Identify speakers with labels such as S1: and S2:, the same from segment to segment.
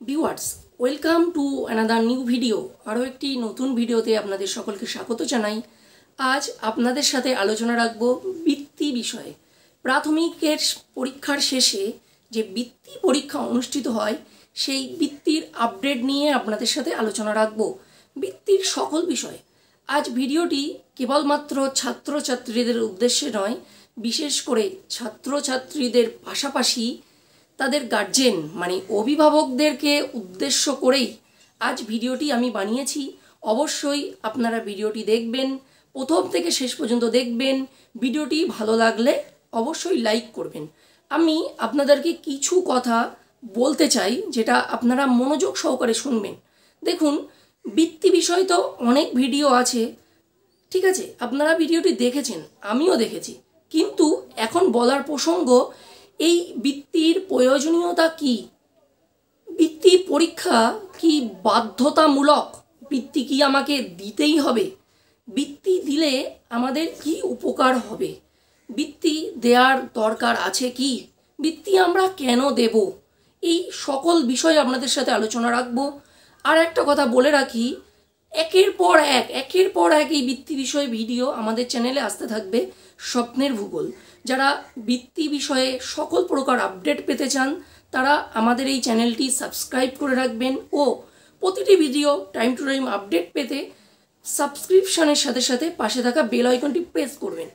S1: Viewers, welcome to another new video. আরও একটি নতুন ভিডিওতে আপনাদের সকলকে স্বাগত জানাই। আজ আপনাদের সাথে আলোচনা রাখব বৃত্তি বিষয়ে। প্রাথমিকের পরীক্ষার শেষে যে বৃত্তি পরীক্ষা অনুষ্ঠিত হয় সেই বৃত্তির আপডেট নিয়ে আপনাদের সাথে আলোচনা রাখব, বৃত্তির সকল বিষয়ে। আজ ভিডিওটি কেবলমাত্র ছাত্রছাত্রীদের উদ্দেশ্যে নয়, বিশেষ করে ছাত্রছাত্রীদের পাশাপাশি তাদের গার্জেন মানে অভিভাবকদেরকে উদ্দেশ্য করেই আজ ভিডিওটি আমি বানিয়েছি। অবশ্যই আপনারা ভিডিওটি দেখবেন, প্রথম থেকে শেষ পর্যন্ত দেখবেন। ভিডিওটি ভালো লাগলে অবশ্যই লাইক করবেন। আমি আপনাদেরকে কিছু কথা বলতে চাই যেটা আপনারা মনোযোগ সহকারে শুনবেন। দেখুন, বৃত্তি বিষয় তো অনেক ভিডিও আছে, ঠিক আছে, আপনারা ভিডিওটি দেখেছেন, আমিও দেখেছি, কিন্তু এখন বলার প্রসঙ্গ এই বৃত্তির প্রয়োজনীয়তা কি, বৃত্তি পরীক্ষা কি বাধ্যতামূলক, বৃত্তি কি আমাকে দিতেই হবে, বৃত্তি দিলে আমাদের কি উপকার হবে, বৃত্তি দেওয়ার দরকার আছে কি, বৃত্তি আমরা কেন দেব, এই সকল বিষয়ে আপনাদের সাথে আলোচনা রাখবো। আর একটা কথা বলে রাখি, একের পর এক এই বৃত্তি বিষয়ে ভিডিও আমাদের চ্যানেলে আসতে থাকবে। স্বপ্নের ভূগোল, যারা বৃত্তি বিষয়ে সকল প্রকার আপডেট পেতে চান তারা আমাদের এই চ্যানেলটি সাবস্ক্রাইব করে রাখবেন ও প্রতিটি video time to time update পেতে সাবস্ক্রিপশনের সাথে সাথে পাশে থাকা বেল আইকনটি প্রেস করবেন।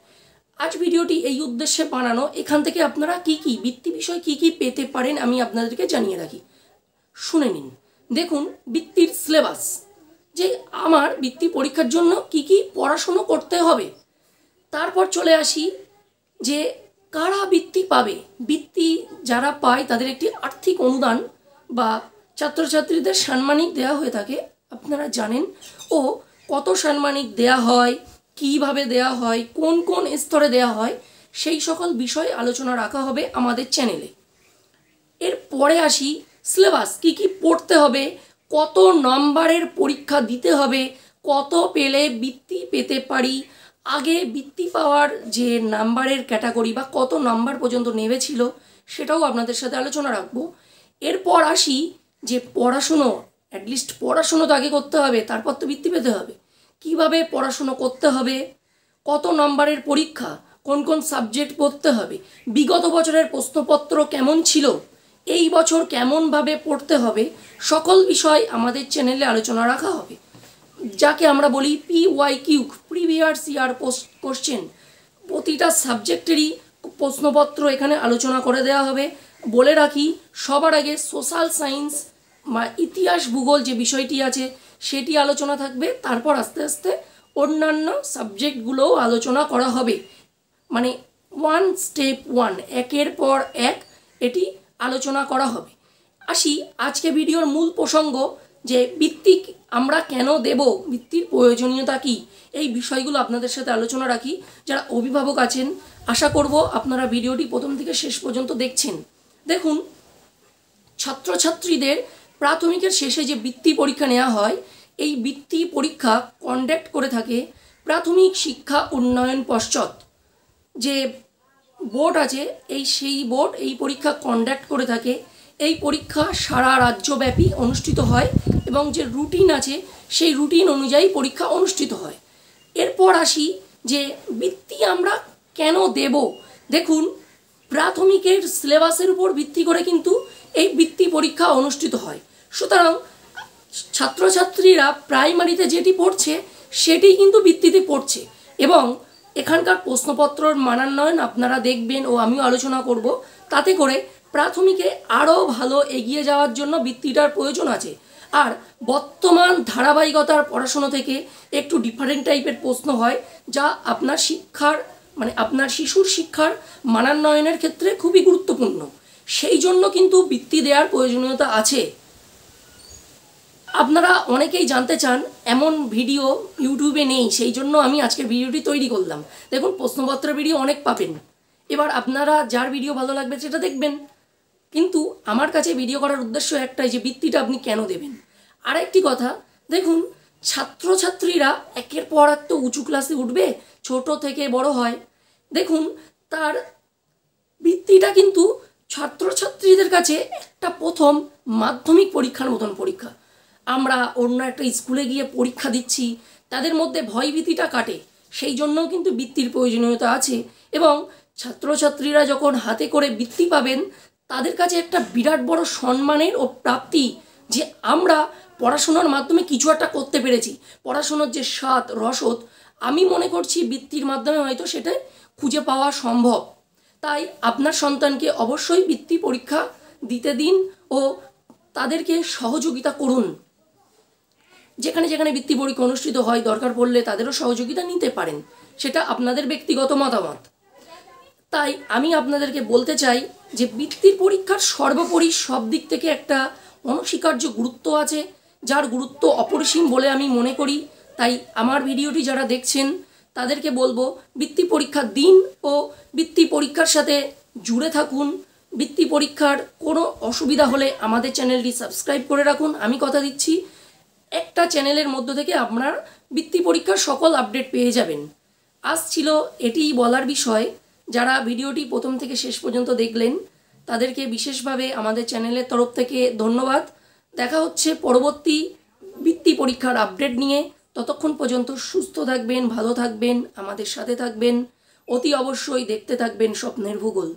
S1: আজ ভিডিওটি এই উদ্দেশ্যে বানানো, এখান থেকে আপনারা কি বৃত্তি বিষয় কি পেতে পারেন আমি আপনাদেরকে জানিয়ে রাখি, শুনে নিন। দেখুন, বৃত্তির সিলেবাস, যে আমার বৃত্তি পরীক্ষার জন্য কি পড়াশুনো করতে হবে। তারপর চলে আসি যে কারা বৃত্তি পাবে। বৃত্তি যারা পায় তাদের একটি আর্থিক অনুদান বা ছাত্রছাত্রীদের সাম্মানিক দেওয়া হয়ে থাকে, আপনারা জানেন। ও কত সাম্মানিক দেওয়া হয়, কিভাবে দেওয়া হয়, কোন কোন স্তরে দেওয়া হয়, সেই সকল বিষয়ে আলোচনা রাখা হবে আমাদের চ্যানেলে। এরপরে আসি সিলেবাস, কি পড়তে হবে, কত নম্বরের পরীক্ষা দিতে হবে, কত পেলে বৃত্তি পেতে পারি, আগে বৃত্তি পাওয়ার যে নাম্বারের ক্যাটাগরি বা কত নাম্বার পর্যন্ত নেমেছিল সেটাও আপনাদের সাথে আলোচনা রাখবো। এরপর আসি যে পড়াশুনো, অ্যাটলিস্ট পড়াশুনো তো আগে করতে হবে, তারপর তো বৃত্তি পেতে হবে। কিভাবে পড়াশুনো করতে হবে, কত নম্বরের পরীক্ষা, কোন কোন সাবজেক্ট পড়তে হবে, বিগত বছরের প্রশ্নপত্র কেমন ছিল, এই বছর কেমনভাবে পড়তে হবে, সকল বিষয় আমাদের চ্যানেলে আলোচনা রাখা হবে, যাকে আমরা বলি PYQ, প্রিভিয়াস ইয়ার কোশ্চেন। প্রতিটা সাবজেক্টেরই প্রশ্নপত্র এখানে আলোচনা করে দেওয়া হবে। বলে রাখি, সবার আগে সোশ্যাল সায়েন্স বা ইতিহাস ভূগোল যে বিষয়টি আছে সেটি আলোচনা থাকবে, তারপর আস্তে আস্তে অন্যান্য সাবজেক্টগুলোও আলোচনা করা হবে। মানে স্টেপ ওয়ান, একের পর এক এটি আলোচনা করা হবে। আসি আজকে ভিডিওর মূল প্রসঙ্গ, যে বৃত্তি আমরা কেন দেব, বৃত্তির প্রয়োজনীয়তা কি, এই বিষয়গুলো আপনাদের সাথে আলোচনা রাখি। যারা অভিভাবক আছেন, আশা করব আপনারা ভিডিওটি প্রথম থেকে শেষ পর্যন্ত দেখছেন। দেখুন, ছাত্রছাত্রীদের প্রাথমিকের শেষে যে বৃত্তি পরীক্ষা নেওয়া হয়, এই বৃত্তি পরীক্ষা কন্ডাক্ট করে থাকে প্রাথমিক শিক্ষা উন্নয়ন পর্ষদ যে বোর্ড আছে, সেই বোর্ড এই পরীক্ষা কন্ডাক্ট করে থাকে। এই পরীক্ষা সারা রাজ্যব্যাপী অনুষ্ঠিত হয় এবং যে রুটিন আছে সেই রুটিন অনুযায়ী পরীক্ষা অনুষ্ঠিত হয়। এরপর আসি যে বৃত্তি আমরা কেন দেব। দেখুন, প্রাথমিকের সিলেবাসের উপর ভিত্তি করে কিন্তু এই বৃত্তি পরীক্ষা অনুষ্ঠিত হয়। সুতরাং ছাত্রছাত্রীরা প্রাইমারিতে যেটি পড়ছে সেটি কিন্তু বৃত্তিতে পড়ছে, এবং এখানকার প্রশ্নপত্রর মানান্বয়ন আপনারা দেখবেন ও আমিও আলোচনা করব। তাতে করে প্রাথমিকে আরও ভালো এগিয়ে যাওয়ার জন্য বৃত্তিটার প্রয়োজন আছে। আর বর্তমান ধারাবাহিকতার পড়াশুনো থেকে একটু ডিফারেন্ট টাইপের প্রশ্ন হয়, যা আপনার শিক্ষার মানে আপনার শিশুর শিক্ষার মানান্বয়নের ক্ষেত্রে খুবই গুরুত্বপূর্ণ। সেই জন্য কিন্তু বৃত্তি দেওয়ার প্রয়োজনীয়তা আছে। আপনারা অনেকেই জানতে চান, এমন ভিডিও ইউটিউবে নেই, সেই জন্য আমি আজকের ভিডিওটি তৈরি করলাম। দেখুন, প্রশ্নপত্রের ভিডিও অনেক পাবেন, এবার আপনারা যার ভিডিও ভালো লাগবে সেটা দেখবেন। কিন্তু আমার কাছে ভিডিও করার উদ্দেশ্য একটাই, যে বৃত্তিটা আপনি কেন দেবেন। আর একটি কথা, দেখুন, ছাত্রছাত্রীরা একের পর এক তো উঁচু ক্লাসে উঠবে, ছোট থেকে বড় হয়। দেখুন, তার বৃত্তিটা কিন্তু ছাত্রছাত্রীদের কাছে একটা প্রথম মাধ্যমিক পরীক্ষার মতন পরীক্ষা। আমরা অন্য একটা স্কুলে গিয়ে পরীক্ষা দিচ্ছি, তাদের মধ্যে ভয়ভীতিটা কাটে, সেই জন্যও কিন্তু বৃত্তির প্রয়োজনীয়তা আছে। এবং ছাত্রছাত্রীরা যখন হাতে করে বৃত্তি পাবেন, তাদের কাছে একটা বিরাট বড় সম্মানের ও প্রাপ্তি, যে আমরা পড়াশোনার মাধ্যমে কিছু একটা করতে পেরেছি। পড়াশোনার যে স্বাদ রসদ, আমি মনে করছি বৃত্তির মাধ্যমে হয়তো সেটা খুঁজে পাওয়া সম্ভব। তাই আপনার সন্তানকে অবশ্যই বৃত্তি পরীক্ষা দিতে দিন ও তাদেরকে সহযোগিতা করুন। যেখানে যেখানে বৃত্তি পরীক্ষা অনুষ্ঠিত হয়, দরকার পড়লে তাদেরও সহযোগিতা নিতে পারেন, সেটা আপনাদের ব্যক্তিগত মতামত। তাই আমি আপনাদেরকে বলতে চাই যে বৃত্তির পরীক্ষার সর্বোপরি সব দিক থেকে একটা অনস্বীকার্য গুরুত্ব আছে, যার গুরুত্ব অপরিসীম বলে আমি মনে করি। তাই আমার ভিডিওটি যারা দেখছেন তাদেরকে বলবো, বৃত্তি পরীক্ষা দিন ও বৃত্তি পরীক্ষার সাথে জুড়ে থাকুন। বৃত্তি পরীক্ষার কোনো অসুবিধা হলে আমাদের চ্যানেলটি সাবস্ক্রাইব করে রাখুন। আমি কথা দিচ্ছি, একটা চ্যানেলের মধ্য থেকে আপনার বৃত্তি পরীক্ষার সকল আপডেট পেয়ে যাবেন। আজ ছিল এটিই বলার বিষয়। যারা ভিডিওটি প্রথম থেকে শেষ পর্যন্ত দেখলেন তাদেরকে বিশেষভাবে আমাদের চ্যানেলের তরফ থেকে ধন্যবাদ। দেখা হচ্ছে পরবর্তী বৃত্তি পরীক্ষার আপডেট নিয়ে। ততক্ষণ পর্যন্ত সুস্থ থাকবেন, ভালো থাকবেন, আমাদের সাথে থাকবেন। অতি অবশ্যই দেখতে থাকবেন স্বপ্নের ভূগোল।